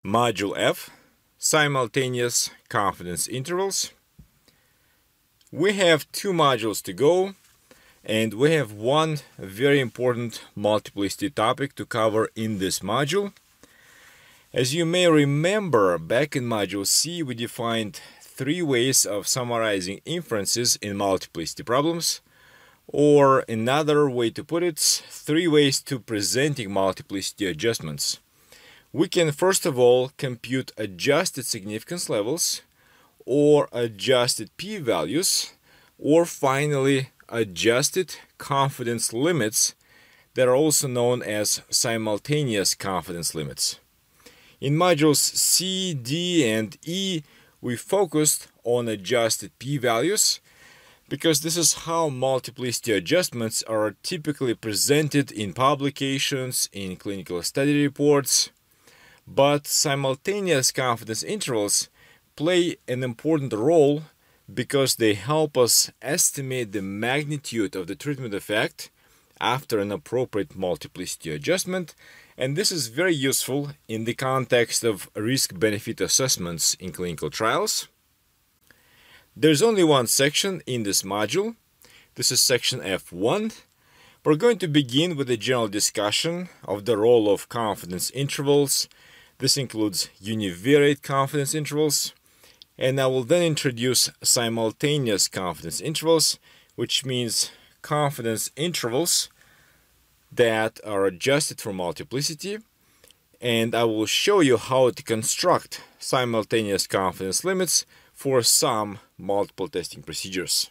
Module F, Simultaneous Confidence Intervals. We have two modules to go, and we have one very important multiplicity topic to cover in this module. As you may remember, back in Module C, we defined three ways of summarizing inferences in multiplicity problems, or another way to put it, three ways to presenting multiplicity adjustments. We can first of all compute adjusted significance levels, or adjusted p-values, or finally adjusted confidence limits that are also known as simultaneous confidence limits. In modules C, D, and E, we focused on adjusted p-values because this is how multiplicity adjustments are typically presented in publications, in clinical study reports. But simultaneous confidence intervals play an important role because they help us estimate the magnitude of the treatment effect after an appropriate multiplicity adjustment, and this is very useful in the context of risk-benefit assessments in clinical trials. There's only one section in this module. This is section F1. We're going to begin with a general discussion of the role of confidence intervals. This includes univariate confidence intervals, and I will then introduce simultaneous confidence intervals, which means confidence intervals that are adjusted for multiplicity, and I will show you how to construct simultaneous confidence limits for some multiple testing procedures.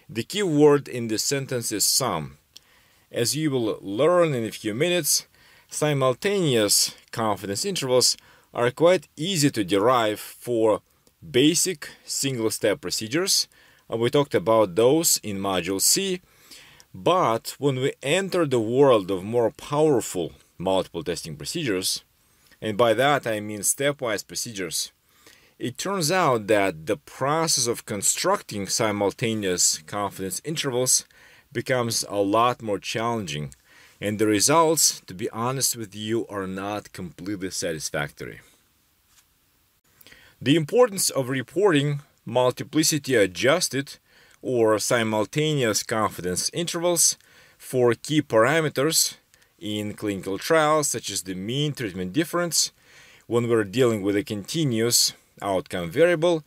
The key word in this sentence is some. As you will learn in a few minutes, simultaneous confidence intervals are quite easy to derive for basic single-step procedures, and we talked about those in Module C. But when we enter the world of more powerful multiple testing procedures, and by that I mean stepwise procedures, it turns out that the process of constructing simultaneous confidence intervals becomes a lot more challenging, and the results, to be honest with you, are not completely satisfactory. The importance of reporting multiplicity adjusted or simultaneous confidence intervals for key parameters in clinical trials, such as the mean treatment difference, when we're dealing with a continuous outcome variable,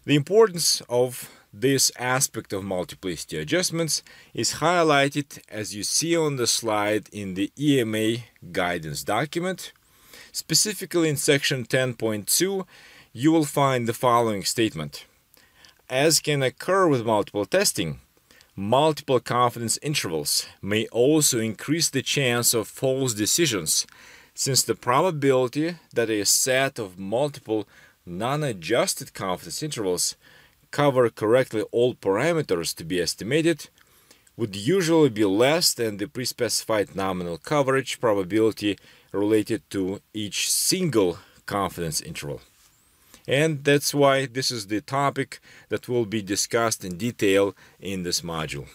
the importance of this aspect of multiplicity adjustments is highlighted, as you see on the slide, in the EMA guidance document. Specifically in section 10.2, you will find the following statement. As can occur with multiple testing, multiple confidence intervals may also increase the chance of false decisions, since the probability that a set of multiple non-adjusted confidence intervals cover correctly all parameters to be estimated would usually be less than the pre-specified nominal coverage probability related to each single confidence interval. And that's why this is the topic that will be discussed in detail in this module.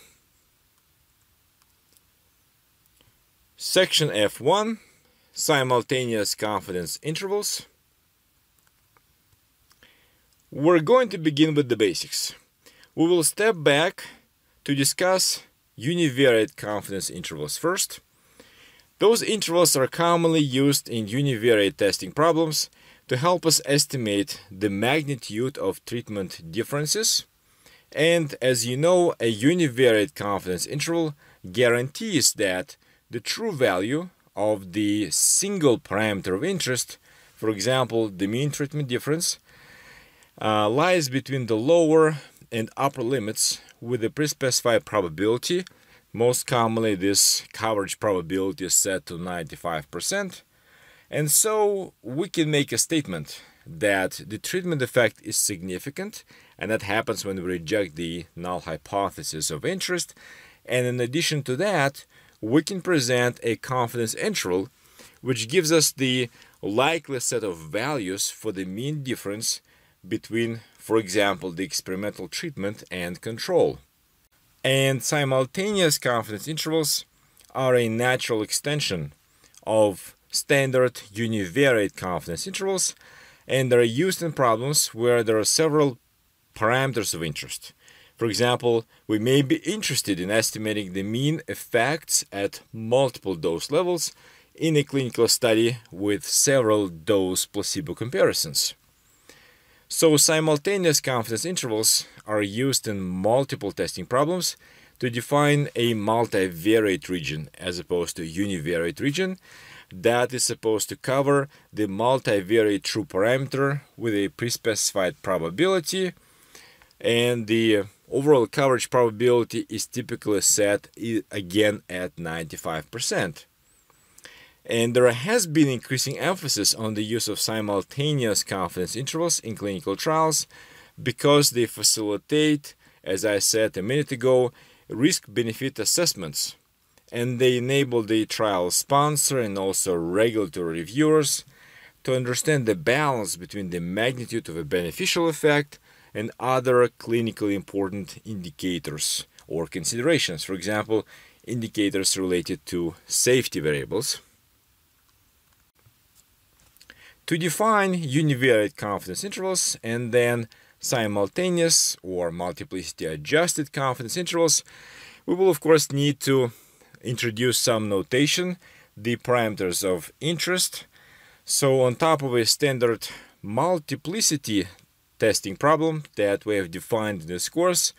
Section F1, Simultaneous Confidence Intervals. We're going to begin with the basics. We will step back to discuss univariate confidence intervals first. Those intervals are commonly used in univariate testing problems to help us estimate the magnitude of treatment differences. And as you know, a univariate confidence interval guarantees that the true value of the single parameter of interest, for example, the mean treatment difference, lies between the lower and upper limits with a pre-specified probability. Most commonly, this coverage probability is set to 95%. And so we can make a statement that the treatment effect is significant, and that happens when we reject the null hypothesis of interest. And in addition to that, we can present a confidence interval which gives us the likely set of values for the mean difference between, for example, the experimental treatment and control. And simultaneous confidence intervals are a natural extension of standard univariate confidence intervals, and they're used in problems where there are several parameters of interest. For example, we may be interested in estimating the mean effects at multiple dose levels in a clinical study with several dose placebo comparisons. So simultaneous confidence intervals are used in multiple testing problems to define a multivariate region as opposed to univariate region that is supposed to cover the multivariate true parameter with a pre-specified probability, and the overall coverage probability is typically set again at 95%. And there has been increasing emphasis on the use of simultaneous confidence intervals in clinical trials because they facilitate, as I said a minute ago, risk-benefit assessments, and they enable the trial sponsor and also regulatory reviewers to understand the balance between the magnitude of a beneficial effect and other clinically important indicators or considerations, for example, indicators related to safety variables. To define univariate confidence intervals and then simultaneous or multiplicity adjusted confidence intervals, we will of course need to introduce some notation, the parameters of interest. So on top of a standard multiplicity testing problem that we have defined in this course,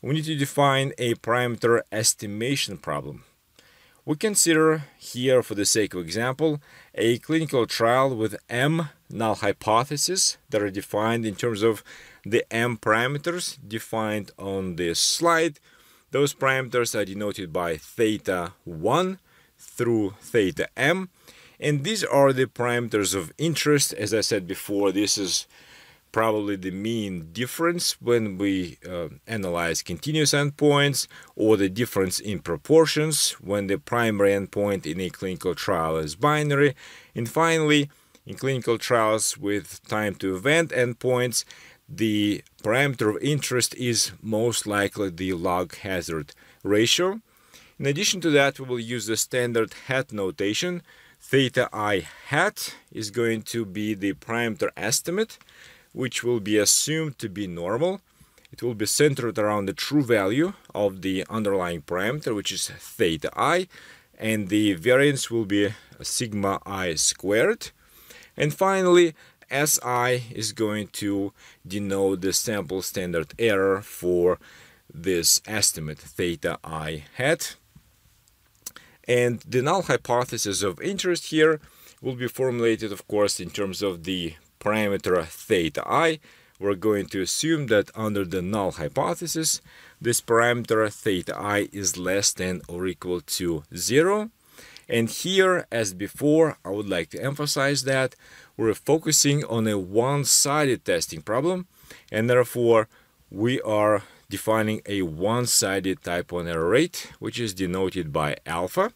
we need to define a parameter estimation problem. We consider here, for the sake of example, a clinical trial with M null hypotheses that are defined in terms of the M parameters defined on this slide. Those parameters are denoted by theta 1 through theta m, and these are the parameters of interest. As I said before, this is probably the mean difference when we analyze continuous endpoints, or the difference in proportions when the primary endpoint in a clinical trial is binary. And finally, in clinical trials with time to event endpoints, the parameter of interest is most likely the log hazard ratio. In addition to that, we will use the standard hat notation. Theta I hat is going to be the parameter estimate, which will be assumed to be normal. It will be centered around the true value of the underlying parameter, which is theta I, and the variance will be sigma I squared. And finally, SI is going to denote the sample standard error for this estimate, theta I hat. And the null hypothesis of interest here will be formulated, of course, in terms of the parameter theta I. We're going to assume that under the null hypothesis, this parameter theta I is less than or equal to 0. And here, as before, I would like to emphasize that we're focusing on a one-sided testing problem, and therefore we are defining a one-sided type 1 error rate, which is denoted by alpha.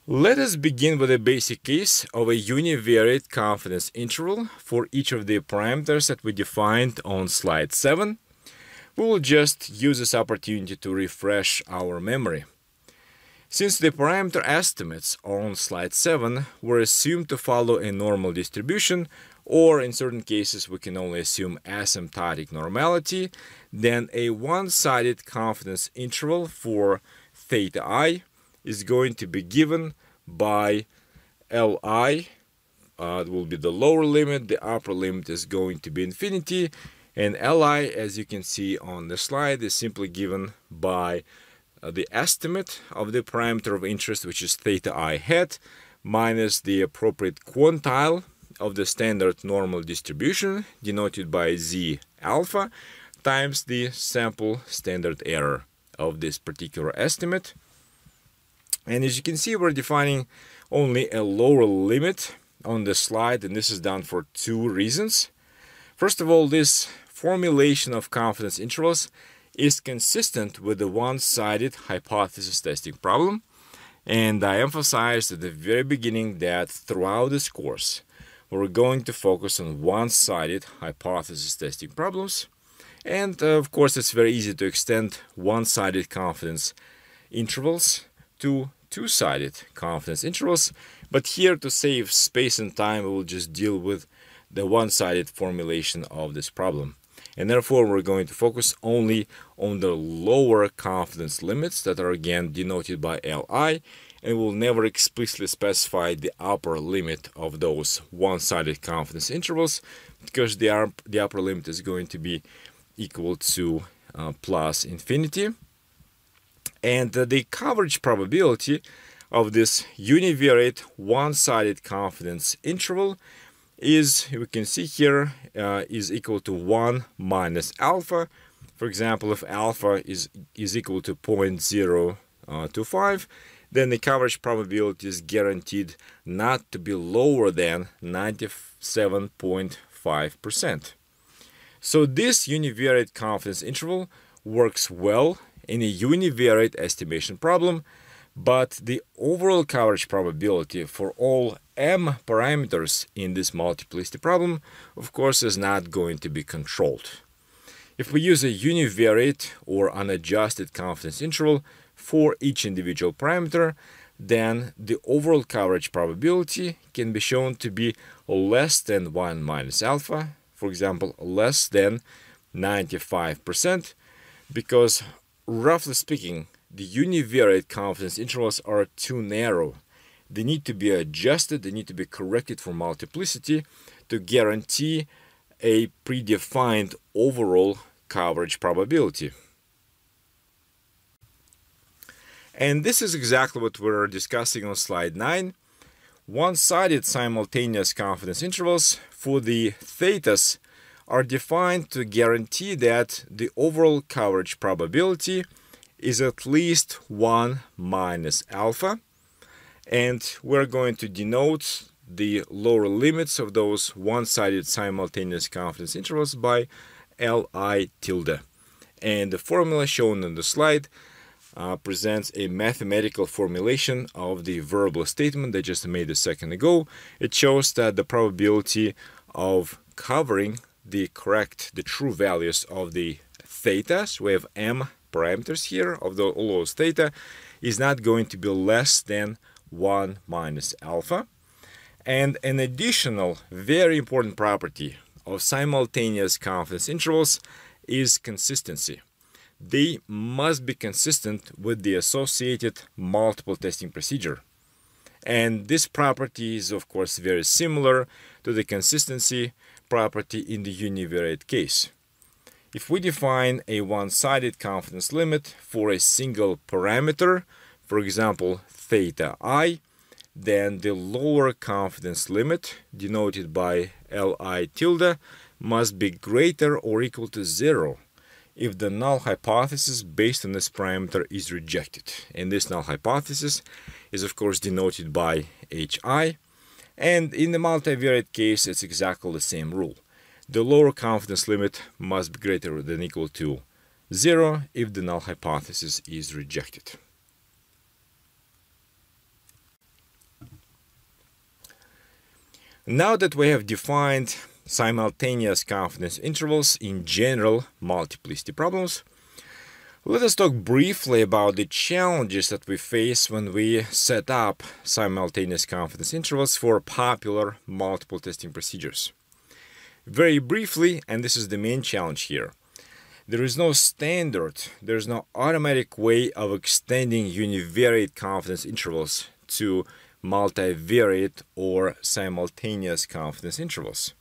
Let us begin with a basic case of a univariate confidence interval for each of the parameters that we defined on slide 7. We will just use this opportunity to refresh our memory. Since the parameter estimates on slide 7 were assumed to follow a normal distribution, or in certain cases we can only assume asymptotic normality, then a one-sided confidence interval for theta I is going to be given by Li. It will be the lower limit, the upper limit is going to be infinity, and Li, as you can see on the slide, is simply given by the estimate of the parameter of interest, which is theta I hat, minus the appropriate quantile of the standard normal distribution, denoted by Z alpha, times the sample standard error of this particular estimate. And as you can see, we're defining only a lower limit on the slide, and this is done for two reasons. First of all, this formulation of confidence intervals is consistent with the one-sided hypothesis testing problem, and I emphasized at the very beginning that throughout this course we're going to focus on one-sided hypothesis testing problems, and of course it's very easy to extend one-sided confidence intervals to two-sided confidence intervals, but here, to save space and time, we will just deal with the one-sided formulation of this problem. And therefore, we're going to focus only on the lower confidence limits that are again denoted by Li, and we'll never explicitly specify the upper limit of those one-sided confidence intervals, because the upper limit is going to be equal to plus infinity. And the coverage probability of this univariate one-sided confidence interval is, we can see here, is equal to 1 minus alpha. For example, if alpha is equal to 0.025, then the coverage probability is guaranteed not to be lower than 97.5%. So this univariate confidence interval works well in a univariate estimation problem, but the overall coverage probability for all m parameters in this multiplicity problem, of course, is not going to be controlled. If we use a univariate or unadjusted confidence interval for each individual parameter, then the overall coverage probability can be shown to be less than 1 minus alpha, for example, less than 95%, because roughly speaking, the univariate confidence intervals are too narrow. They need to be adjusted, they need to be corrected for multiplicity to guarantee a predefined overall coverage probability. And this is exactly what we're discussing on slide 9. One-sided simultaneous confidence intervals for the thetas are defined to guarantee that the overall coverage probability is at least 1 minus alpha, and we're going to denote the lower limits of those one-sided simultaneous confidence intervals by Li tilde. And the formula shown on the slide presents a mathematical formulation of the verbal statement that I just made a second ago. It shows that the probability of covering the true values of the thetas, we have m parameters here of all those theta, is not going to be less than 1 minus alpha. And an additional very important property of simultaneous confidence intervals is consistency. They must be consistent with the associated multiple testing procedure. And this property is, of course, very similar to the consistency property in the univariate case. If we define a one-sided confidence limit for a single parameter, for example, theta I, then the lower confidence limit, denoted by Li tilde, must be greater or equal to 0 if the null hypothesis based on this parameter is rejected. And this null hypothesis is, of course, denoted by Hi. And in the multivariate case, it's exactly the same rule. The lower confidence limit must be greater than or equal to 0 if the null hypothesis is rejected. Now that we have defined simultaneous confidence intervals in general multiplicity problems, let us talk briefly about the challenges that we face when we set up simultaneous confidence intervals for popular multiple testing procedures. Very briefly, and this is the main challenge here, there is no standard, there is no automatic way of extending univariate confidence intervals to multivariate or simultaneous confidence intervals.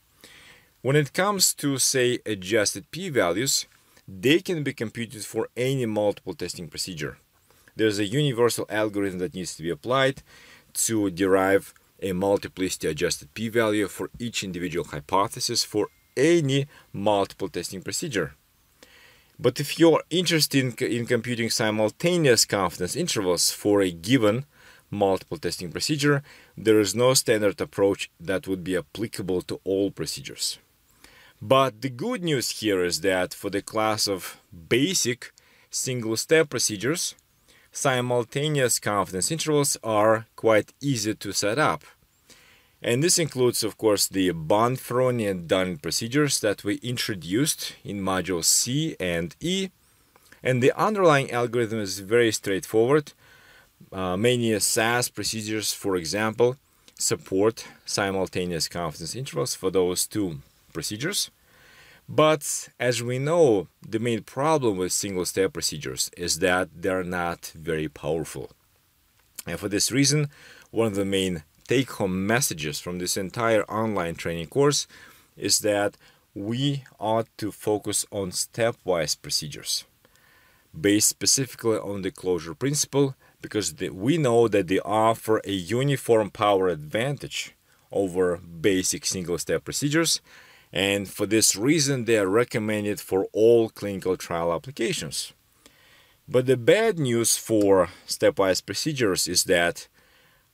When it comes to, say, adjusted p-values, they can be computed for any multiple testing procedure. There's a universal algorithm that needs to be applied to derive a multiplicity adjusted p-value for each individual hypothesis for any multiple testing procedure. But if you're interested in computing simultaneous confidence intervals for a given multiple testing procedure, there is no standard approach that would be applicable to all procedures. But the good news here is that for the class of basic single-step procedures, simultaneous confidence intervals are quite easy to set up. And this includes, of course, the Bonferroni and Holm procedures that we introduced in modules C and E. And the underlying algorithm is very straightforward. Many SAS procedures, for example, support simultaneous confidence intervals for those two procedures. But as we know, the main problem with single-step procedures is that they're not very powerful. And for this reason, one of the main take-home messages from this entire online training course is that we ought to focus on stepwise procedures, based specifically on the closure principle, because we know that they offer a uniform power advantage over basic single-step procedures, and for this reason they are recommended for all clinical trial applications. But the bad news for stepwise procedures is that,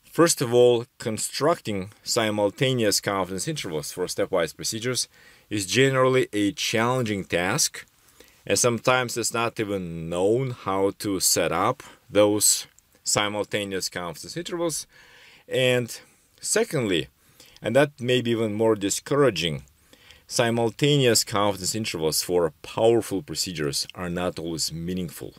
first of all, constructing simultaneous confidence intervals for stepwise procedures is generally a challenging task, and sometimes it's not even known how to set up those simultaneous confidence intervals. And secondly, and that may be even more discouraging, simultaneous confidence intervals for powerful procedures are not always meaningful.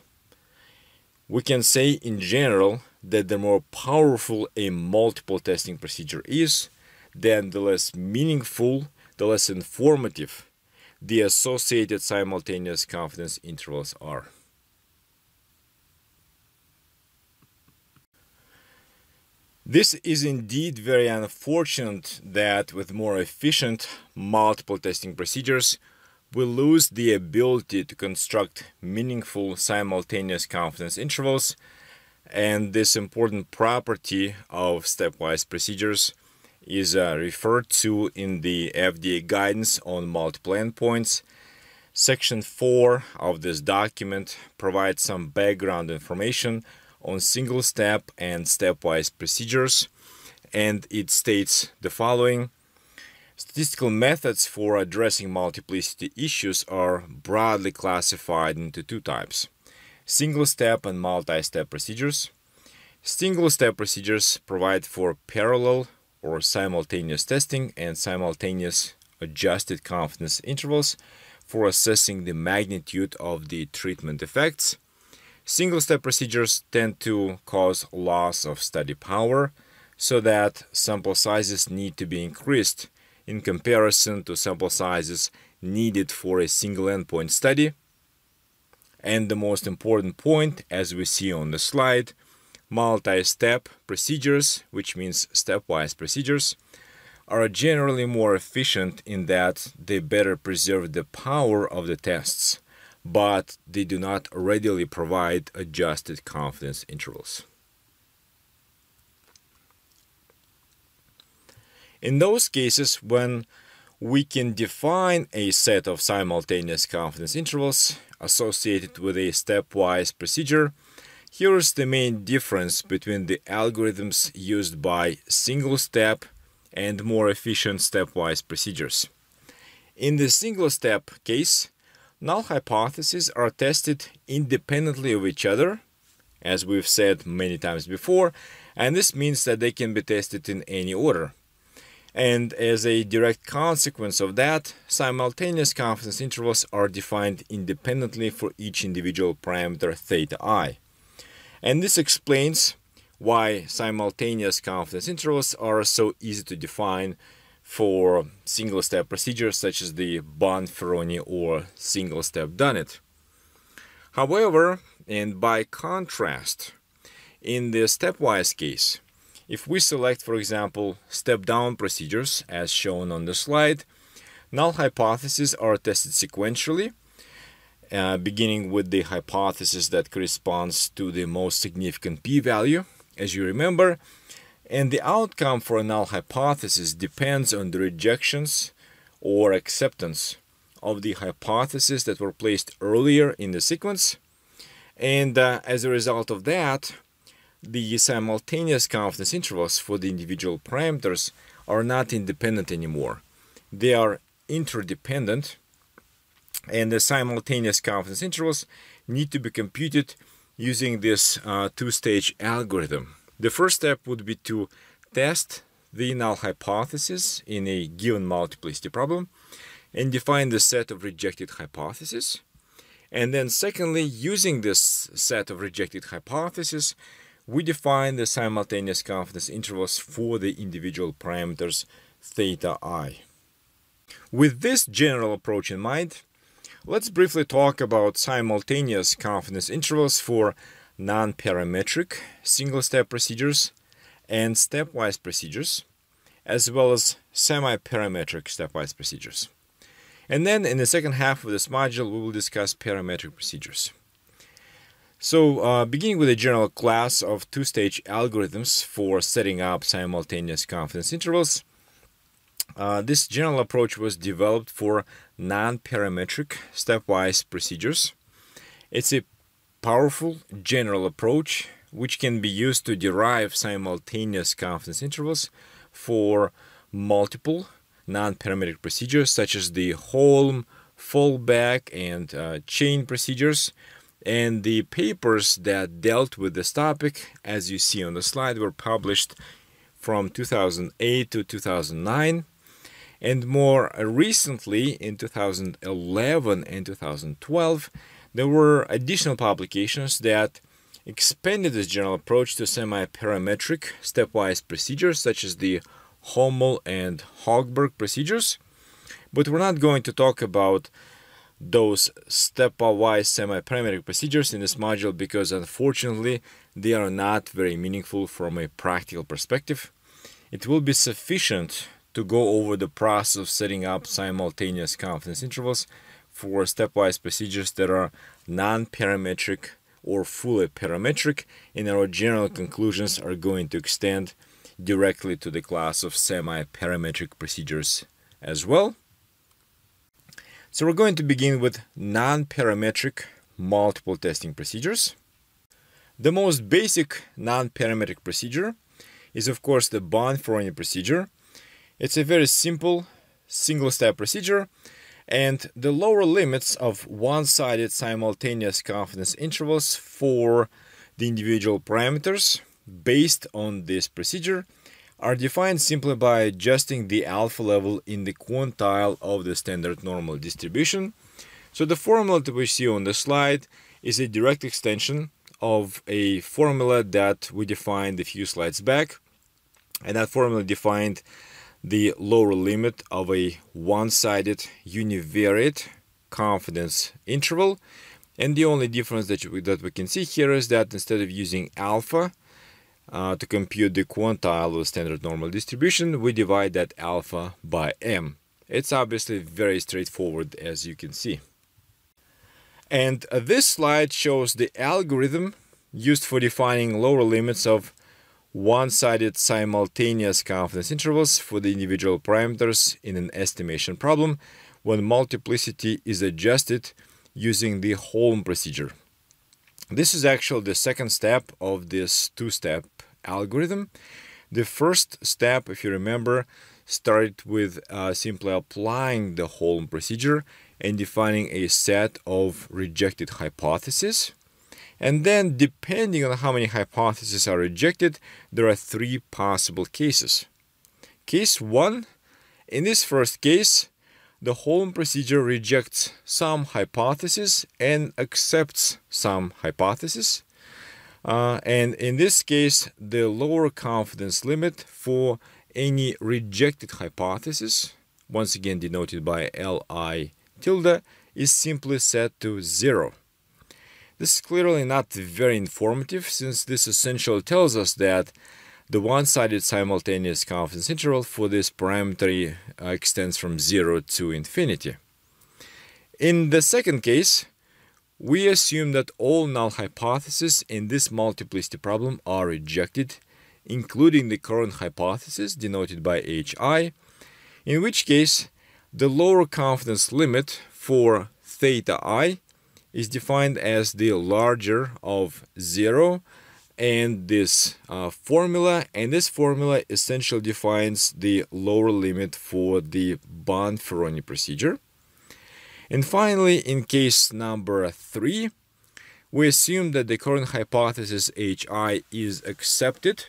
We can say in general that the more powerful a multiple testing procedure is, then the less meaningful, the less informative the associated simultaneous confidence intervals are. This is indeed very unfortunate that with more efficient multiple testing procedures, we lose the ability to construct meaningful simultaneous confidence intervals, and this important property of stepwise procedures is referred to in the FDA guidance on multiple endpoints. Section 4 of this document provides some background information on single-step and stepwise procedures, and it states the following. Statistical methods for addressing multiplicity issues are broadly classified into two types: single-step and multi-step procedures. Single-step procedures provide for parallel or simultaneous testing and simultaneous adjusted confidence intervals for assessing the magnitude of the treatment effects. Single-step procedures tend to cause loss of study power, so that sample sizes need to be increased in comparison to sample sizes needed for a single endpoint study. And the most important point, as we see on the slide, multi-step procedures, which means stepwise procedures, are generally more efficient in that they better preserve the power of the tests, but they do not readily provide adjusted confidence intervals. In those cases when we can define a set of simultaneous confidence intervals associated with a stepwise procedure, here is the main difference between the algorithms used by single-step and more efficient stepwise procedures. In the single-step case, null hypotheses are tested independently of each other, as we've said many times before, and this means that they can be tested in any order. And as a direct consequence of that, simultaneous confidence intervals are defined independently for each individual parameter theta I. And this explains why simultaneous confidence intervals are so easy to define for single-step procedures such as the Bonferroni or single-step Dunnet. However, and by contrast, in the stepwise case, if we select, for example, step-down procedures as shown on the slide, null hypotheses are tested sequentially, beginning with the hypothesis that corresponds to the most significant p-value, as you remember, and the outcome for a null hypothesis depends on the rejections or acceptance of the hypotheses that were placed earlier in the sequence, and as a result of that, the simultaneous confidence intervals for the individual parameters are not independent anymore. They are interdependent, and the simultaneous confidence intervals need to be computed using this two-stage algorithm. The first step would be to test the null hypothesis in a given multiplicity problem and define the set of rejected hypotheses. And then secondly, using this set of rejected hypotheses, we define the simultaneous confidence intervals for the individual parameters theta I. With this general approach in mind, let's briefly talk about simultaneous confidence intervals for nonparametric single-step procedures and stepwise procedures, as well as semi-parametric stepwise procedures. And then in the second half of this module, we will discuss parametric procedures. So, beginning with a general class of two-stage algorithms for setting up simultaneous confidence intervals, this general approach was developed for non-parametric stepwise procedures. It's a powerful general approach which can be used to derive simultaneous confidence intervals for multiple non-parametric procedures such as the Holm, fallback, and chain procedures. And the papers that dealt with this topic, as you see on the slide, were published from 2008 to 2009. And more recently, in 2011 and 2012, there were additional publications that expanded this general approach to semi-parametric stepwise procedures, such as the Hommel and Hogberg procedures. But we're not going to talk about those stepwise semi-parametric procedures in this module because unfortunately they are not very meaningful from a practical perspective. It will be sufficient to go over the process of setting up simultaneous confidence intervals for stepwise procedures that are non-parametric or fully parametric, and our general conclusions are going to extend directly to the class of semi-parametric procedures as well. So we're going to begin with non-parametric multiple testing procedures. The most basic non-parametric procedure is of course the Bonferroni procedure. It's a very simple single-step procedure, and the lower limits of one-sided simultaneous confidence intervals for the individual parameters based on this procedure are defined simply by adjusting the alpha level in the quantile of the standard normal distribution. So the formula that we see on the slide is a direct extension of a formula that we defined a few slides back, and that formula defined the lower limit of a one-sided univariate confidence interval. And the only difference that we can see here is that instead of using alpha to compute the quantile of the standard normal distribution, we divide that alpha by m. It's obviously very straightforward, as you can see. And this slide shows the algorithm used for defining lower limits of one-sided simultaneous confidence intervals for the individual parameters in an estimation problem when multiplicity is adjusted using the Holm procedure. This is actually the second step of this two-step algorithm. The first step, if you remember, started with simply applying the Holm procedure and defining a set of rejected hypotheses. And then, depending on how many hypotheses are rejected, there are three possible cases. Case 1, in this first case, the Holm procedure rejects some hypothesis and accepts some hypothesis. And in this case, the lower confidence limit for any rejected hypothesis, once again denoted by Li tilde, is simply set to 0. This is clearly not very informative, since this essentially tells us that the one-sided simultaneous confidence interval for this parameter extends from 0 to infinity. In the second case, we assume that all null hypotheses in this multiplicity problem are rejected, including the current hypothesis denoted by Hi, in which case the lower confidence limit for theta I is defined as the larger of 0 and this formula, and this formula essentially defines the lower limit for the Bonferroni procedure. And finally, in case number 3, we assume that the current hypothesis Hi is accepted,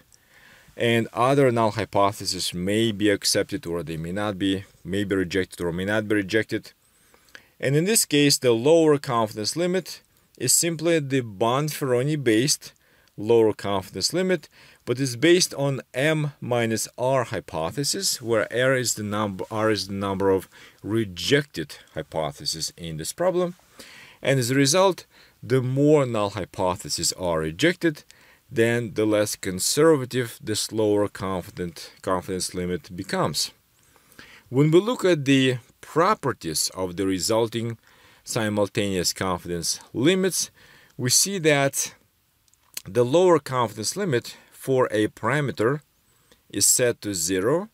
and other null hypotheses may be accepted or they may not be, may be rejected or may not be rejected. And in this case, the lower confidence limit is simply the Bonferroni-based lower confidence limit, but it's based on M minus R hypothesis, where R is the number of rejected hypotheses in this problem. And as a result, the more null hypotheses are rejected, then the less conservative this lower confidence limit becomes. When we look at the properties of the resulting simultaneous confidence limits, we see that the lower confidence limit for a parameter is set to 0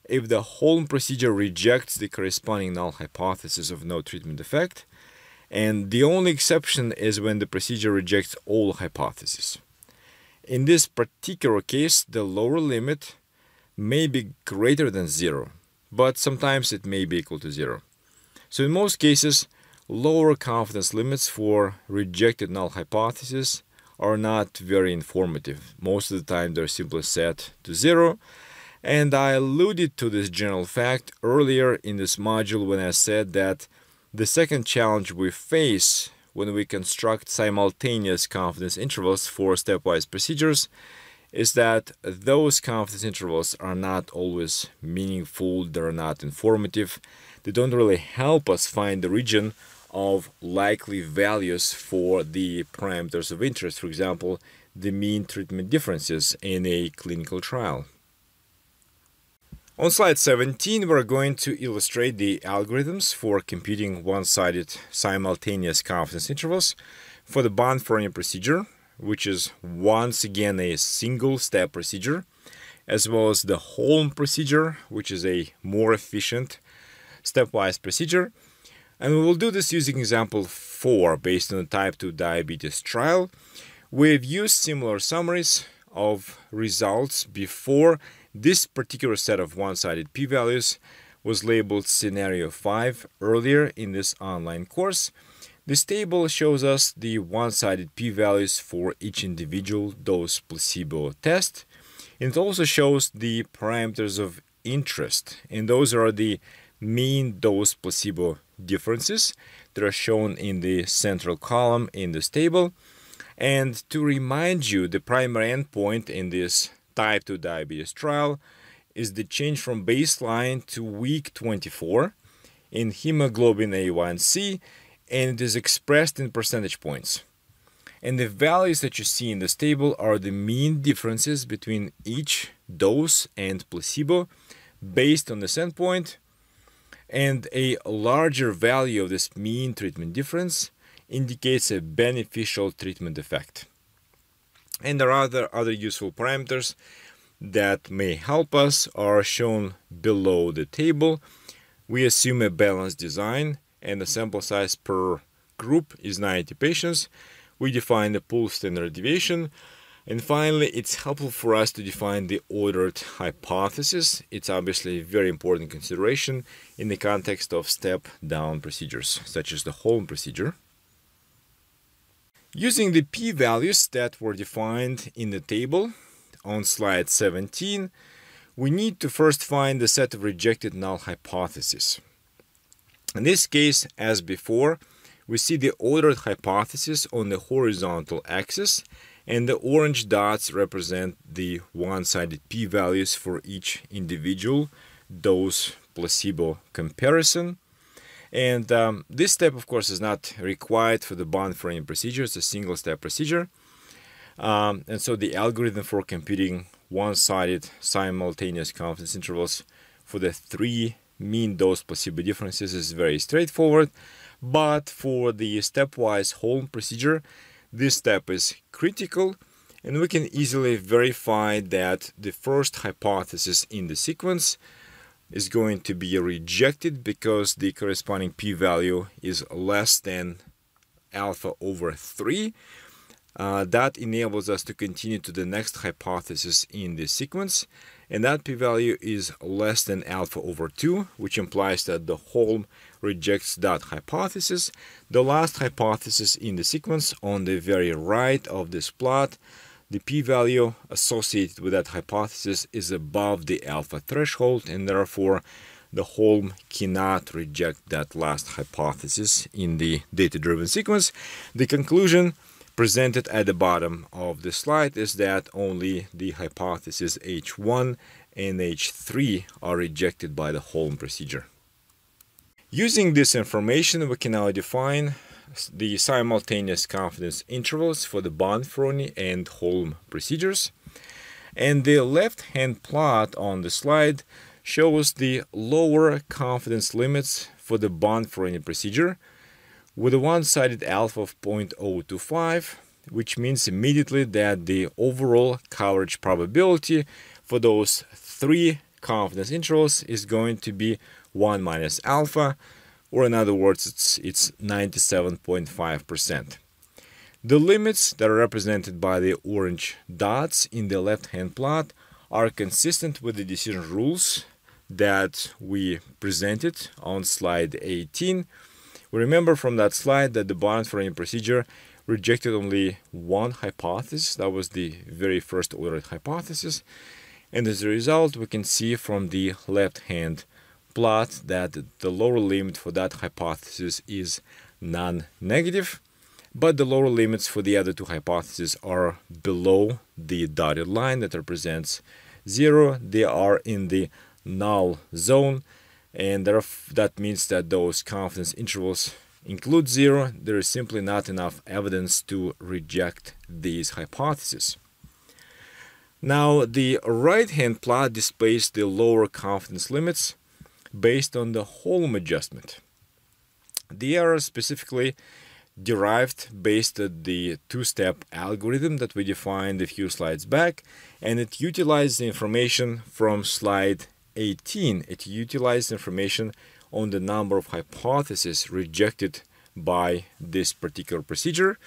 if the Holm procedure rejects the corresponding null hypothesis of no treatment effect, and the only exception is when the procedure rejects all hypotheses. In this particular case, the lower limit may be greater than 0, but sometimes it may be equal to 0. So in most cases, lower confidence limits for rejected null hypotheses are not very informative. Most of the time they're simply set to 0. And I alluded to this general fact earlier in this module when I said that the second challenge we face when we construct simultaneous confidence intervals for stepwise procedures is that those confidence intervals are not always meaningful, they're not informative, they don't really help us find the region of likely values for the parameters of interest, for example, the mean treatment differences in a clinical trial. On slide 17, we're going to illustrate the algorithms for computing one-sided simultaneous confidence intervals for the Bonferroni procedure, which is once again a single-step procedure, as well as the Holm procedure, which is a more efficient stepwise procedure. And we will do this using example 4 based on the type 2 diabetes trial. We've used similar summaries of results before. This particular set of one-sided p-values was labeled scenario 5 earlier in this online course. This table shows us the one-sided p-values for each individual dose placebo test. It also shows the parameters of interest, and those are the mean dose placebo differences that are shown in the central column in this table. And to remind you, the primary endpoint in this type 2 diabetes trial is the change from baseline to week 24 in hemoglobin A1C, and it is expressed in percentage points. And the values that you see in this table are the mean differences between each dose and placebo based on this endpoint, and a larger value of this mean treatment difference indicates a beneficial treatment effect. And there are other useful parameters that may help us are shown below the table. We assume a balanced design and the sample size per group is 90 patients. We define the pool standard deviation. And finally, it's helpful for us to define the ordered hypothesis. It's obviously a very important consideration in the context of step-down procedures, such as the Holm procedure. Using the p-values that were defined in the table on slide 17, we need to first find the set of rejected null hypotheses. In this case, as before, we see the ordered hypothesis on the horizontal axis, and the orange dots represent the one-sided p-values for each individual dose placebo comparison. And this step, of course, is not required for the Bonferroni procedure. It's a single-step procedure. And so the algorithm for computing one-sided simultaneous confidence intervals for the 3 mean dose placebo differences is very straightforward. But for the stepwise Holm procedure, this step is critical, and we can easily verify that the first hypothesis in the sequence is going to be rejected because the corresponding p-value is less than alpha over 3. That enables us to continue to the next hypothesis in the sequence, and that p-value is less than alpha over 2, which implies that the Holm rejects that hypothesis. The last hypothesis in the sequence on the very right of this plot, the p-value associated with that hypothesis is above the alpha threshold, and therefore the Holm cannot reject that last hypothesis in the data-driven sequence. The conclusion: presented at the bottom of the slide is that only the hypotheses H1 and H3 are rejected by the Holm procedure. Using this information, we can now define the simultaneous confidence intervals for the Bonferroni and Holm procedures. And the left-hand plot on the slide shows the lower confidence limits for the Bonferroni procedure with a one-sided alpha of 0.025, which means immediately that the overall coverage probability for those three confidence intervals is going to be 1 minus alpha, or in other words, it's 97.5%. The limits that are represented by the orange dots in the left-hand plot are consistent with the decision rules that we presented on slide 18. We remember from that slide that the Bonferroni procedure rejected only one hypothesis. That was the very first ordered hypothesis. And as a result, we can see from the left-hand plot that the lower limit for that hypothesis is non-negative, but the lower limits for the other two hypotheses are below the dotted line that represents 0. They are in the null zone, and that means that those confidence intervals include 0. There is simply not enough evidence to reject these hypotheses. Now, the right-hand plot displays the lower confidence limits based on the Holm adjustment. They are specifically derived based on the two-step algorithm that we defined a few slides back, and it utilizes the information from slide 18. It utilized information on the number of hypotheses rejected by this particular procedure.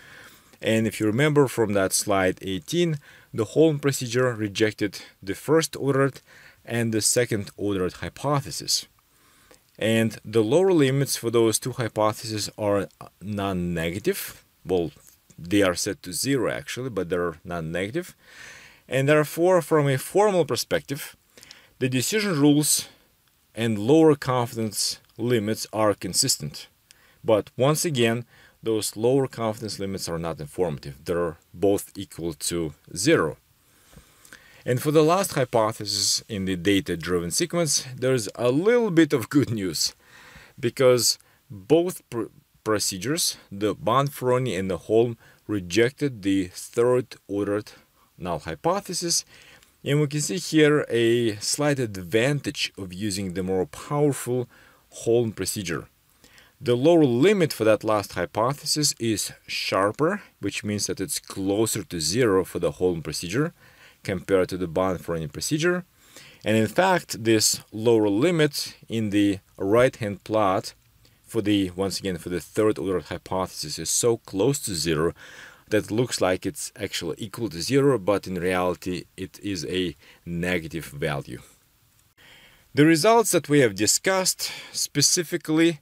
And if you remember from that slide 18, the Holm procedure rejected the first ordered and the second ordered hypothesis. And the lower limits for those two hypotheses are non-negative. Well, they are set to 0 actually, but they're non-negative. And therefore, from a formal perspective, the decision rules and lower confidence limits are consistent. But once again, those lower confidence limits are not informative. They're both equal to 0. And for the last hypothesis in the data-driven sequence, there's a little bit of good news, because both procedures, the Bonferroni and the Holm, rejected the third-ordered null hypothesis. And we can see here a slight advantage of using the more powerful Holm procedure. The lower limit for that last hypothesis is sharper, which means that it's closer to 0 for the Holm procedure compared to the Bonferroni procedure. And in fact, this lower limit in the right-hand plot for the, once again, for the third-order hypothesis is so close to 0 that it looks like it's actually equal to 0, but in reality it is a negative value. The results that we have discussed, specifically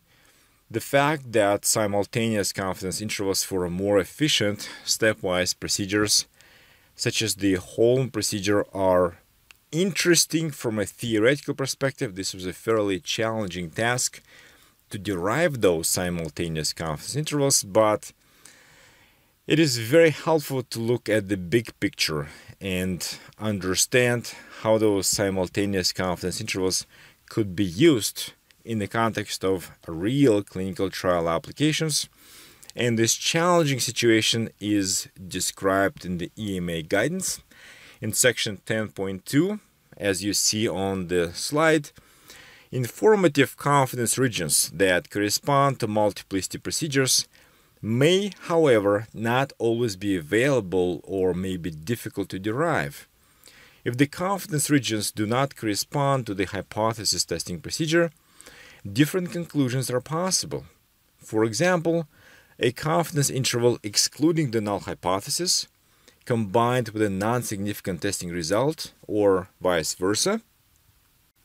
the fact that simultaneous confidence intervals for more efficient stepwise procedures such as the Holm procedure are interesting from a theoretical perspective. This was a fairly challenging task to derive those simultaneous confidence intervals, but it is very helpful to look at the big picture and understand how those simultaneous confidence intervals could be used in the context of real clinical trial applications. And this challenging situation is described in the EMA guidance in section 10.2, as you see on the slide. Informative confidence regions that correspond to multiplicity procedures may, however, not always be available or may be difficult to derive. If the confidence regions do not correspond to the hypothesis testing procedure, different conclusions are possible. For example, a confidence interval excluding the null hypothesis combined with a non-significant testing result, or vice versa.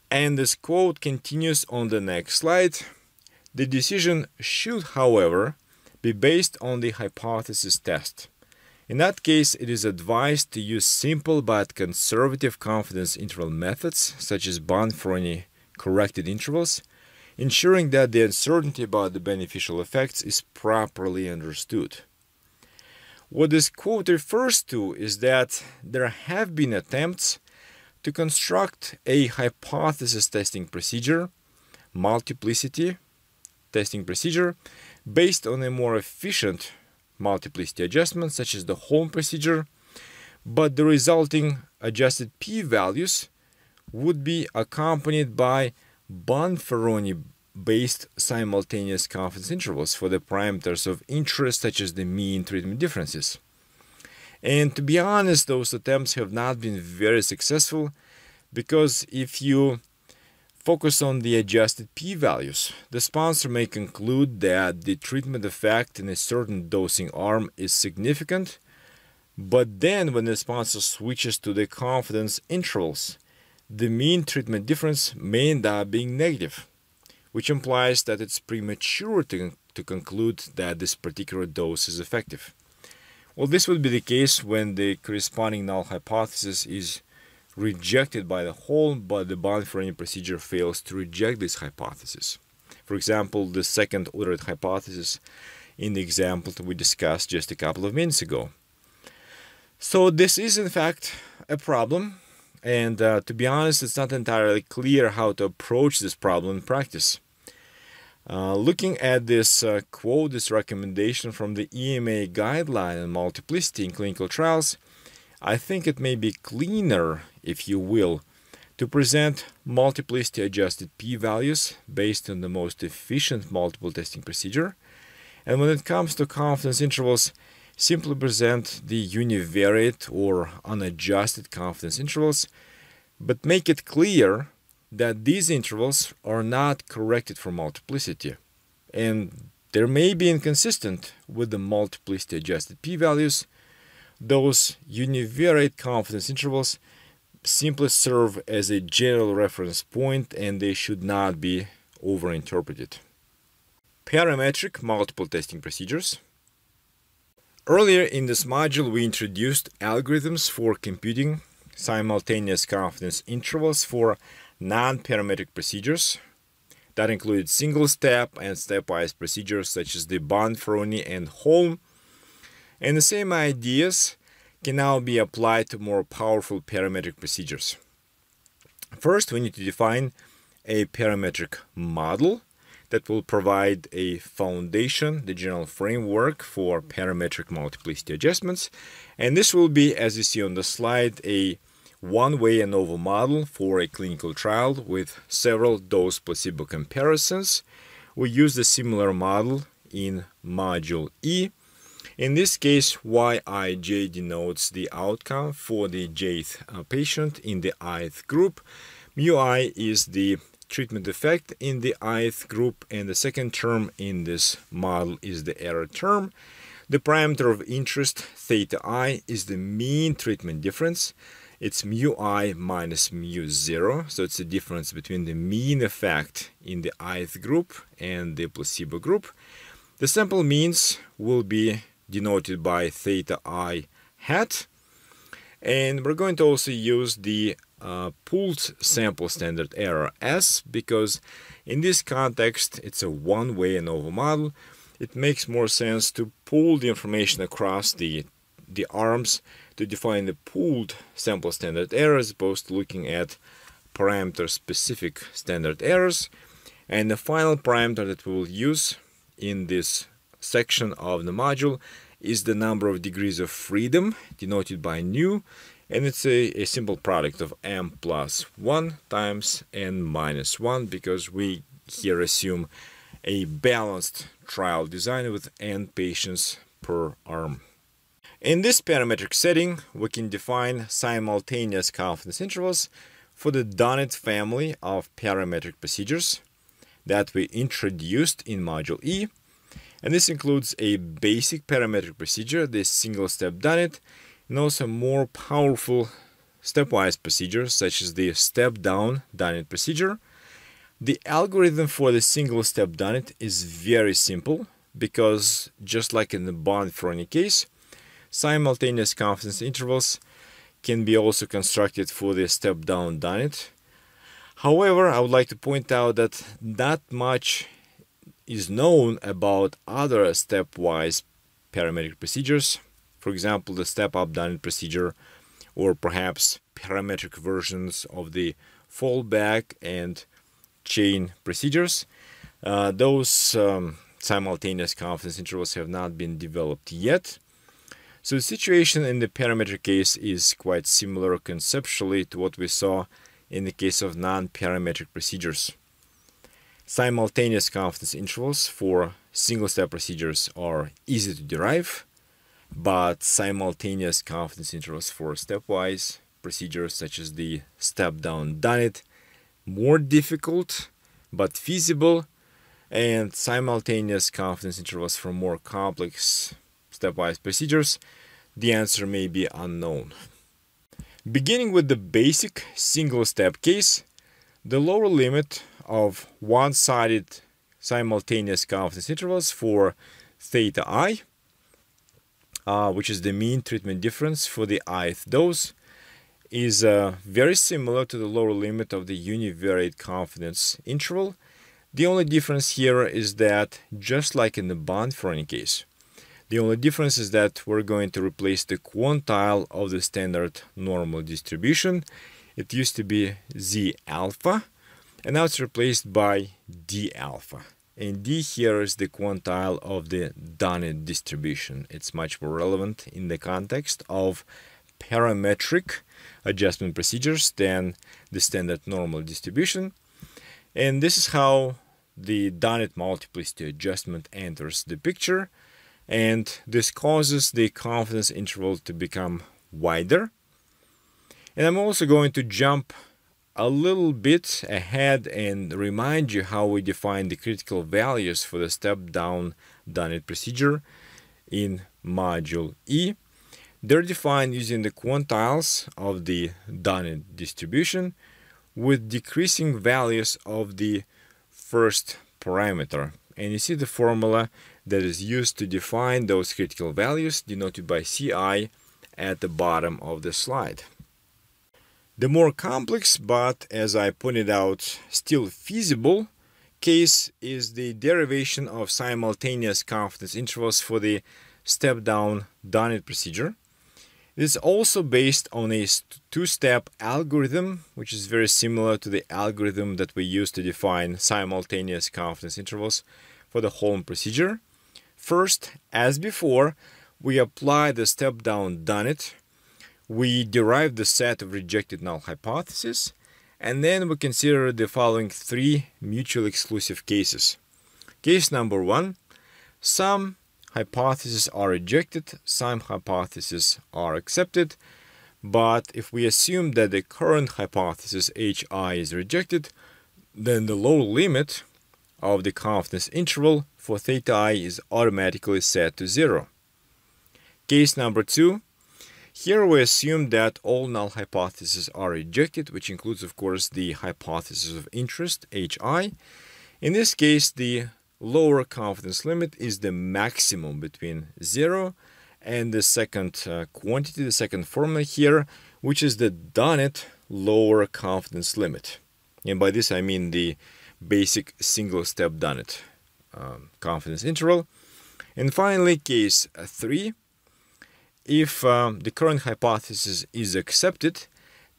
And this quote continues on the next slide. The decision should, however, be based on the hypothesis test. In that case, it is advised to use simple but conservative confidence interval methods, such as Bonferroni corrected intervals, ensuring that the uncertainty about the beneficial effects is properly understood. What this quote refers to is that there have been attempts to construct a hypothesis testing procedure, multiplicity testing procedure, based on a more efficient multiplicity adjustment such as the Holm procedure, but the resulting adjusted p-values would be accompanied by Bonferroni based simultaneous confidence intervals for the parameters of interest such as the mean treatment differences. And to be honest, those attempts have not been very successful, because if you focus on the adjusted p-values, the sponsor may conclude that the treatment effect in a certain dosing arm is significant, but then when the sponsor switches to the confidence intervals, the mean treatment difference may end up being negative, which implies that it's premature to conclude that this particular dose is effective. Well, this would be the case when the corresponding null hypothesis is rejected by the Holm, but the Bonferroni procedure fails to reject this hypothesis. For example, the second ordered hypothesis in the example that we discussed just a couple of minutes ago. So this is in fact a problem, and to be honest, it's not entirely clear how to approach this problem in practice. Looking at this quote, this recommendation from the EMA guideline on multiplicity in clinical trials, I think it may be cleaner, if you will, to present multiplicity adjusted p-values based on the most efficient multiple testing procedure, and when it comes to confidence intervals, simply present the univariate or unadjusted confidence intervals, but make it clear that these intervals are not corrected for multiplicity, and they may be inconsistent with the multiplicity adjusted p-values. Those univariate confidence intervals simply serve as a general reference point, and they should not be overinterpreted. Parametric multiple testing procedures. Earlier in this module, we introduced algorithms for computing simultaneous confidence intervals for non-parametric procedures. That included single-step and stepwise procedures such as the Bonferroni and Holm. And the same ideas can now be applied to more powerful parametric procedures. First, we need to define a parametric model that will provide a foundation, the general framework for parametric multiplicity adjustments. And this will be, as you see on the slide, a one-way ANOVA model for a clinical trial with several dose placebo comparisons. We use a similar model in Module E. In this case, Yij denotes the outcome for the jth patient in the ith group. Μi is the treatment effect in the ith group, and the second term in this model is the error term. The parameter of interest, theta I, is the mean treatment difference. It's μi minus μ0, so it's the difference between the mean effect in the ith group and the placebo group. The sample means will be denoted by theta I hat, and we're going to also use the pooled sample standard error S, because in this context it's a one-way ANOVA model. It makes more sense to pool the information across the arms to define the pooled sample standard error as opposed to looking at parameter-specific standard errors. And the final parameter that we will use in this section of the module is the number of degrees of freedom, denoted by nu, and it's a simple product of m plus 1 times n minus 1, because we here assume a balanced trial design with n patients per arm. In this parametric setting, we can define simultaneous confidence intervals for the Donnet family of parametric procedures that we introduced in Module E. And this includes a basic parametric procedure, the single-step Donnet, and also more powerful stepwise procedures such as the step-down Donnet procedure. The algorithm for the single-step Donnet is very simple, because just like in the Bonferroni case, simultaneous confidence intervals can be also constructed for the step-down Donnet. However, I would like to point out that not much is known about other stepwise parametric procedures for example, the step-up Dunit procedure, or perhaps parametric versions of the fallback and chain procedures. Those simultaneous confidence intervals have not been developed yet. So the situation in the parametric case is quite similar conceptually to what we saw in the case of non-parametric procedures. Simultaneous confidence intervals for single-step procedures are easy to derive, but simultaneous confidence intervals for stepwise procedures such as the step-down Dunit, more difficult but feasible, and simultaneous confidence intervals for more complex stepwise procedures, the answer may be unknown. Beginning with the basic single-step case, the lower limit of one-sided simultaneous confidence intervals for theta I, which is the mean treatment difference for the ith dose, is very similar to the lower limit of the univariate confidence interval. The only difference here is that, just like in the Bonferroni case, the only difference is that we're going to replace the quantile of the standard normal distribution. It used to be Z alpha, and now it's replaced by D alpha. And D here is the quantile of the Dunit distribution. It's much more relevant in the context of parametric adjustment procedures than the standard normal distribution. And this is how the Dunit multiplicity adjustment enters the picture. And this causes the confidence interval to become wider. And I'm also going to jump a little bit ahead and remind you how we define the critical values for the step-down Dunit procedure in Module E. They're defined using the quantiles of the Dunit distribution with decreasing values of the first parameter. And you see the formula that is used to define those critical values, denoted by Ci at the bottom of the slide. The more complex, but as I pointed out, still feasible case is the derivation of simultaneous confidence intervals for the step-down Dunit procedure. It is also based on a two-step algorithm, which is very similar to the algorithm that we use to define simultaneous confidence intervals for the Holm procedure. First, as before, we apply the step-down Dunit. We derive the set of rejected null hypotheses, and then we consider the following three mutually exclusive cases. Case number one, some hypotheses are rejected, some hypotheses are accepted, but if we assume that the current hypothesis Hi is rejected, then the lower limit of the confidence interval for theta I is automatically set to 0. Case number two, here we assume that all null hypotheses are rejected, which includes, of course, the hypothesis of interest, Hi. In this case, the lower confidence limit is the maximum between 0 and the second quantity, the second formula here, which is the Dunit lower confidence limit. And by this I mean the basic single-step Dunit confidence interval. And finally, case 3. If the current hypothesis is accepted,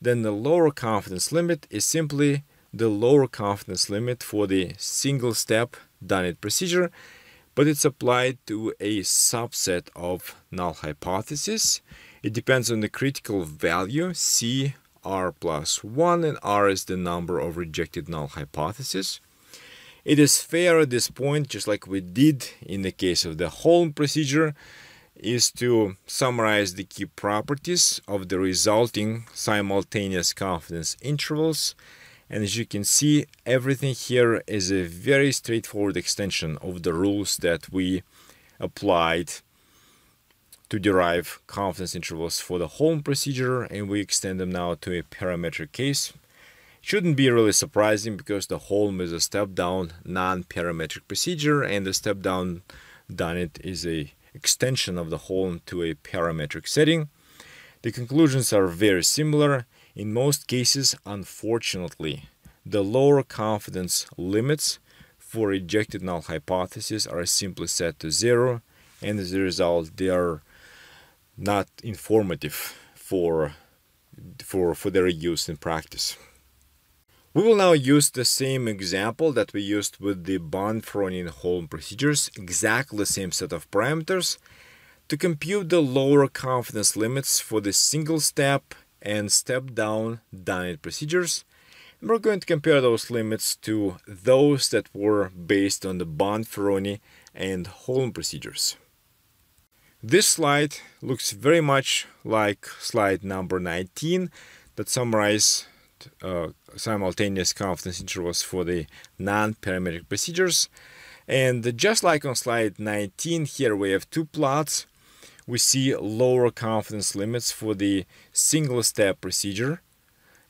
then the lower confidence limit is simply the lower confidence limit for the single-step Dunit procedure, but it's applied to a subset of null hypotheses. It depends on the critical value, C r plus 1, and r is the number of rejected null hypotheses. It is fair at this point, just like we did in the case of the Holm procedure, is to summarize the key properties of the resulting simultaneous confidence intervals. And as you can see, everything here is a very straightforward extension of the rules that we applied to derive confidence intervals for the Holm procedure, and we extend them now to a parametric case. Shouldn't be really surprising because the Holm is a step-down non-parametric procedure, and the step-down Dunit is a extension of the Holm to a parametric setting. The conclusions are very similar. In most cases, unfortunately, the lower confidence limits for rejected null hypotheses are simply set to 0, and as a result, they are not informative for their use in practice. We will now use the same example that we used with the Bonferroni and Holm procedures, exactly the same set of parameters, to compute the lower confidence limits for the single step and step down done-it procedures. And we're going to compare those limits to those that were based on the Bonferroni and Holm procedures. This slide looks very much like slide number 19 that summarizes simultaneous confidence intervals for the non-parametric procedures. And just like on slide 19, here we have two plots. We see lower confidence limits for the single step procedure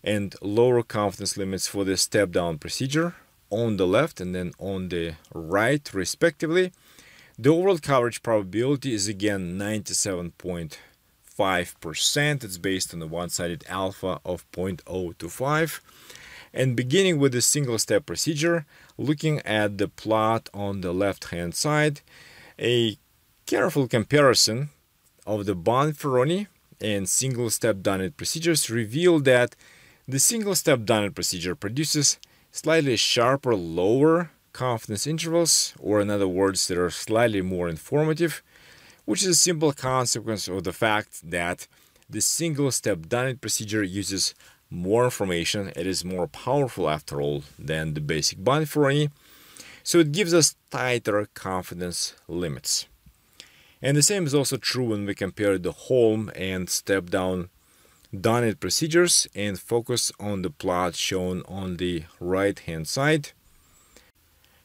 and lower confidence limits for the step down procedure on the left and then on the right respectively. The overall coverage probability is again 97.5%. It's based on the one-sided alpha of 0.025. And beginning with the single step procedure, looking at the plot on the left-hand side, a careful comparison of the Bonferroni and single step done-it procedures reveal that the single step done-it procedure produces slightly sharper lower confidence intervals, or in other words, that are slightly more informative, which is a simple consequence of the fact that the single step done-it procedure uses more information. It is more powerful, after all, than the basic Bonferroni, so it gives us tighter confidence limits. And the same is also true when we compare the Holm and step down done-it procedures and focus on the plot shown on the right-hand side.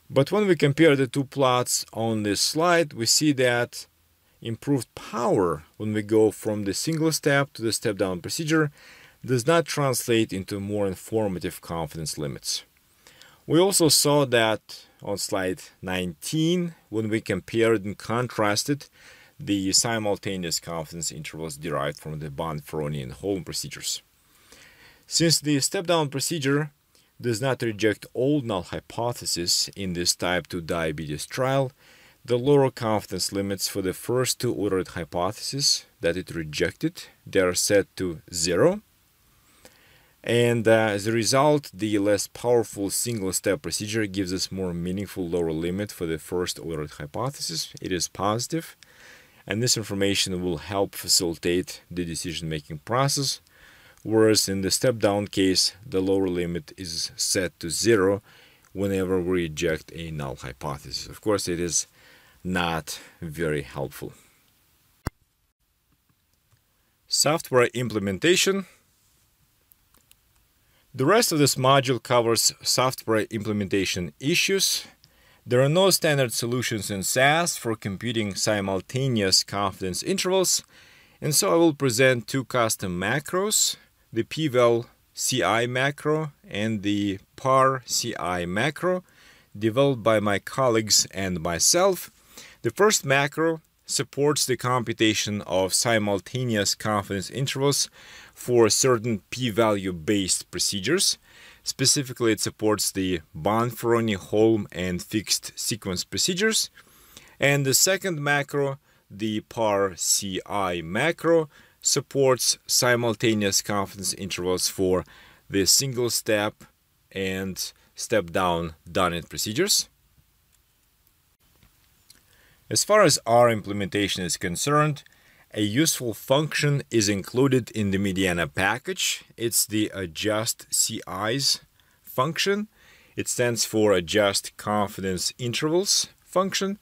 But when we compare the two plots on this slide, we see that improved power when we go from the single step to the step down procedure does not translate into more informative confidence limits. We also saw that on slide 19 when we compared and contrasted the simultaneous confidence intervals derived from the Bonferroni and Holm procedures. Since the step down procedure does not reject all null hypotheses in this type 2 diabetes trial, the lower confidence limits for the first two ordered hypotheses that it rejected, they are set to 0. And as a result, the less powerful single step procedure gives us more meaningful lower limit for the first ordered hypothesis. It is positive, and this information will help facilitate the decision-making process. Whereas in the step-down case, the lower limit is set to 0 whenever we reject a null hypothesis. Of course, it is not very helpful. Software implementation. The rest of this module covers software implementation issues. There are no standard solutions in SAS for computing simultaneous confidence intervals, and so I will present two custom macros, the pval CI macro and the par CI macro, developed by my colleagues and myself. The first macro supports the computation of simultaneous confidence intervals for certain p-value based procedures. Specifically, it supports the Bonferroni, Holm, and fixed sequence procedures. And the second macro, the par CI macro, supports simultaneous confidence intervals for the single step and step down done-it procedures. As far as our implementation is concerned, a useful function is included in the Mediana package. It's the adjust CIs function. It stands for adjust confidence intervals function.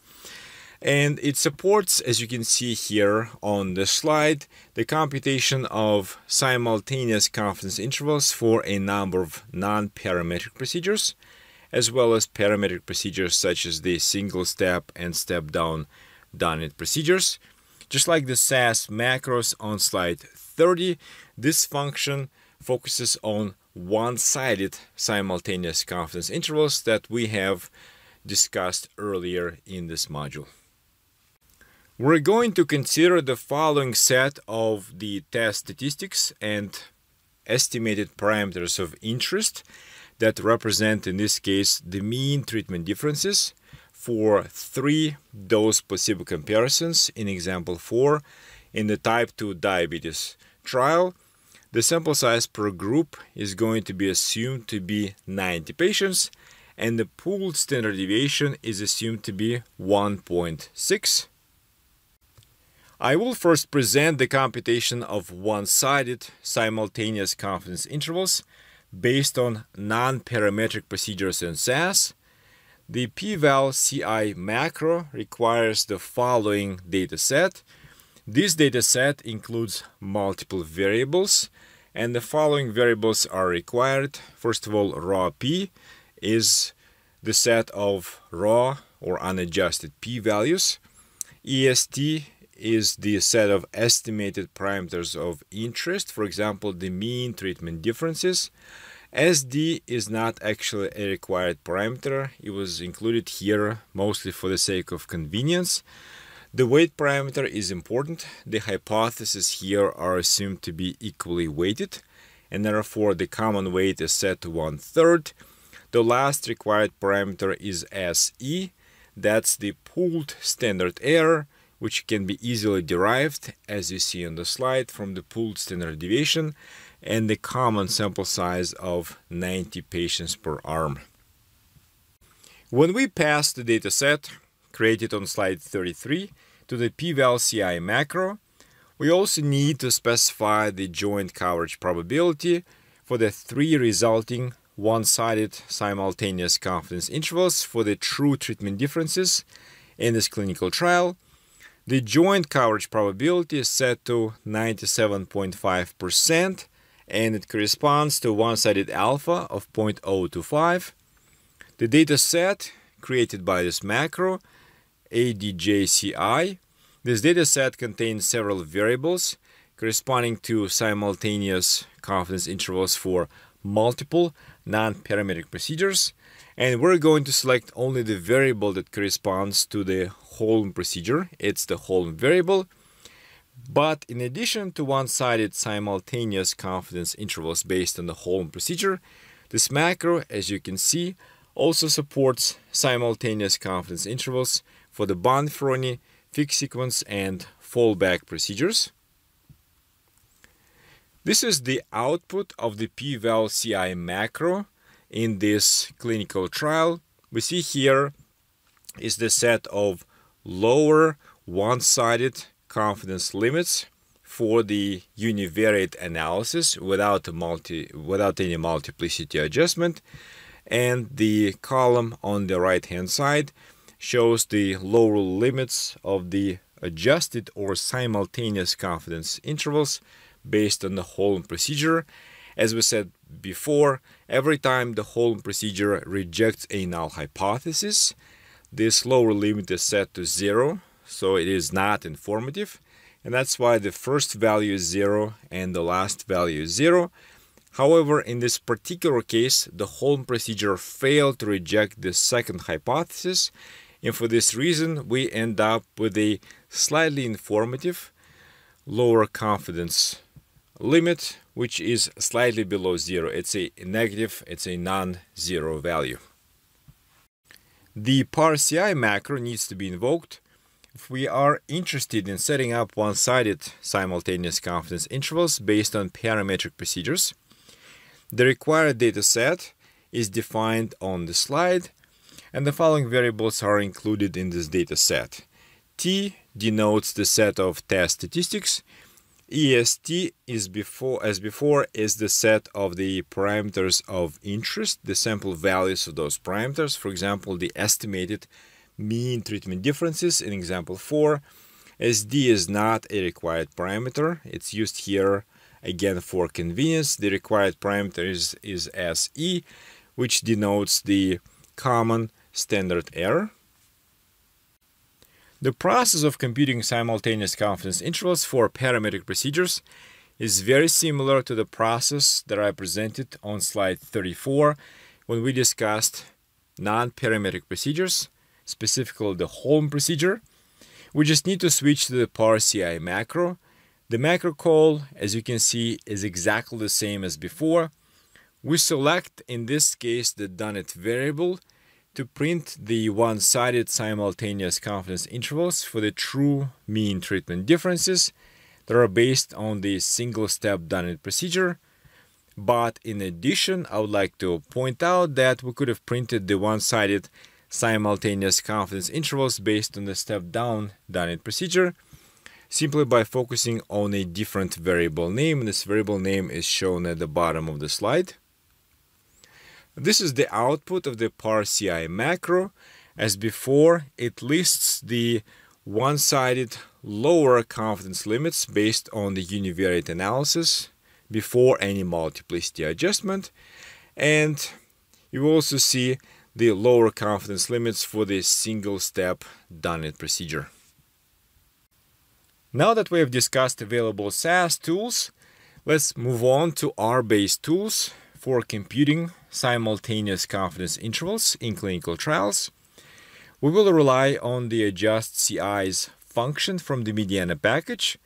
And it supports, as you can see here on the slide, the computation of simultaneous confidence intervals for a number of non-parametric procedures, as well as parametric procedures such as the single step and step down done-it procedures. Just like the SAS macros on slide 30, this function focuses on one-sided simultaneous confidence intervals that we have discussed earlier in this module. We're going to consider the following set of the test statistics and estimated parameters of interest that represent, in this case, the mean treatment differences for 3 dose placebo comparisons in example 4 in the type 2 diabetes trial, the sample size per group is going to be assumed to be 90 patients, and the pooled standard deviation is assumed to be 1.6. I will first present the computation of one-sided simultaneous confidence intervals based on non-parametric procedures in SAS. The p-val CI macro requires the following dataset. This dataset includes multiple variables, and the following variables are required. First of all, raw p is the set of raw or unadjusted p-values. EST is the set of estimated parameters of interest, for example, the mean treatment differences. SD is not actually a required parameter. It was included here mostly for the sake of convenience. The weight parameter is important. The hypotheses here are assumed to be equally weighted, and therefore the common weight is set to 1/3. The last required parameter is SE. That's the pooled standard error, which can be easily derived, as you see on the slide, from the pooled standard deviation and the common sample size of 90 patients per arm. When we pass the dataset created on slide 33 to the p-val CI macro, we also need to specify the joint coverage probability for the 3 resulting one-sided simultaneous confidence intervals for the true treatment differences in this clinical trial. The joint coverage probability is set to 97.5%, and it corresponds to one-sided alpha of 0.025. The data set created by this macro, ADJCI, this data set contains several variables corresponding to simultaneous confidence intervals for multiple non-parametric procedures, and we're going to select only the variable that corresponds to the Holm procedure. It's the Holm variable. But in addition to one-sided simultaneous confidence intervals based on the Holm procedure, this macro, as you can see, also supports simultaneous confidence intervals for the Bonferroni, fixed sequence, and fallback procedures. This is the output of the p-val CI macro in this clinical trial. We see here is the set of lower one-sided confidence limits for the univariate analysis without any multiplicity adjustment, and the column on the right-hand side shows the lower limits of the adjusted or simultaneous confidence intervals based on the Holm procedure. As we said before, every time the Holm procedure rejects a null hypothesis, this lower limit is set to 0, so it is not informative, and that's why the first value is 0 and the last value is 0. However, in this particular case, the Holm procedure failed to reject the second hypothesis, and for this reason, we end up with a slightly informative lower confidence limit, which is slightly below 0. It's a negative, it's a non-zero value. The PAR-CI macro needs to be invoked if we are interested in setting up one-sided simultaneous confidence intervals based on parametric procedures. The required data set is defined on the slide, and the following variables are included in this data set. T denotes the set of test statistics. EST is as before is the set of the parameters of interest, the sample values of those parameters. For example, the estimated mean treatment differences in example 4. SD is not a required parameter. It's used here again for convenience. The required parameter is SE, which denotes the common standard error. The process of computing simultaneous confidence intervals for parametric procedures is very similar to the process that I presented on slide 34 when we discussed non-parametric procedures, specifically the Holm procedure. We just need to switch to the PAR-CI macro. The macro call, as you can see, is exactly the same as before. We select, in this case, the doneT variable to print the one-sided simultaneous confidence intervals for the true mean treatment differences, that are based on the single-step done-it procedure. But in addition, I would like to point out that we could have printed the one-sided simultaneous confidence intervals based on the step-down done-it procedure simply by focusing on a different variable name. And this variable name is shown at the bottom of the slide. This is the output of the parci macro. As before, it lists the one-sided lower confidence limits based on the univariate analysis before any multiplicity adjustment, and you will also see the lower confidence limits for the single-step done-it procedure. Now that we have discussed available SAS tools, let's move on to R-based tools for computing simultaneous confidence intervals in clinical trials. We will rely on the adjust CI's function from the Mediana package.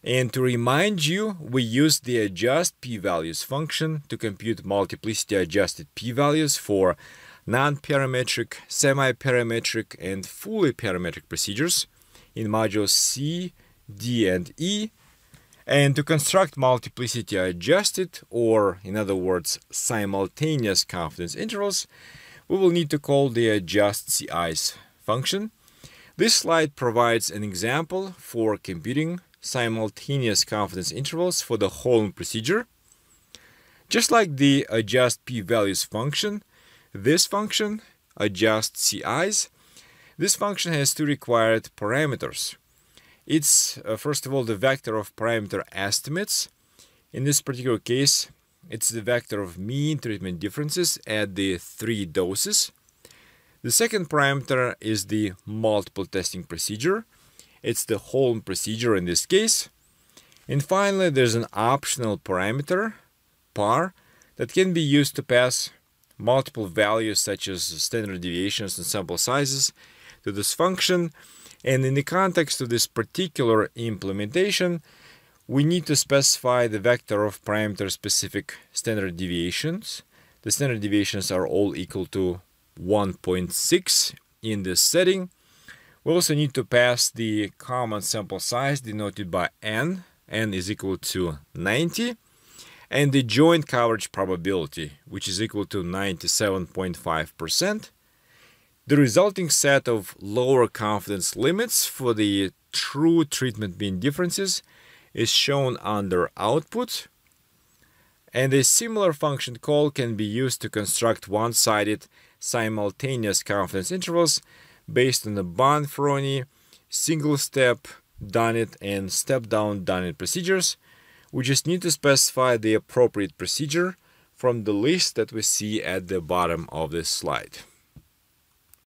And to remind you, we use the adjust p-values function to compute multiplicity adjusted p-values for non-parametric, semi-parametric, and fully parametric procedures in modules C, D, and E, and to construct multiplicity adjusted, or in other words, simultaneous confidence intervals, we will need to call the adjust CI's function. This slide provides an example for computing simultaneous confidence intervals for the Holm procedure. Just like the adjust p-values function, this function, adjust CI's, this function has two required parameters. It's, first of all, the vector of parameter estimates. In this particular case, it's the vector of mean treatment differences at the 3 doses. The second parameter is the multiple testing procedure. It's the Holm procedure in this case. And finally, there's an optional parameter, par, that can be used to pass multiple values such as standard deviations and sample sizes to this function. And in the context of this particular implementation, we need to specify the vector of parameter-specific standard deviations. The standard deviations are all equal to 1.6 in this setting. We also need to pass the common sample size denoted by n. N is equal to 90. And the joint coverage probability, which is equal to 97.5%. The resulting set of lower confidence limits for the true treatment mean differences is shown under output. And a similar function call can be used to construct one-sided simultaneous confidence intervals based on the Bonferroni single-step done-it and step-down done-it procedures. We just need to specify the appropriate procedure from the list that we see at the bottom of this slide.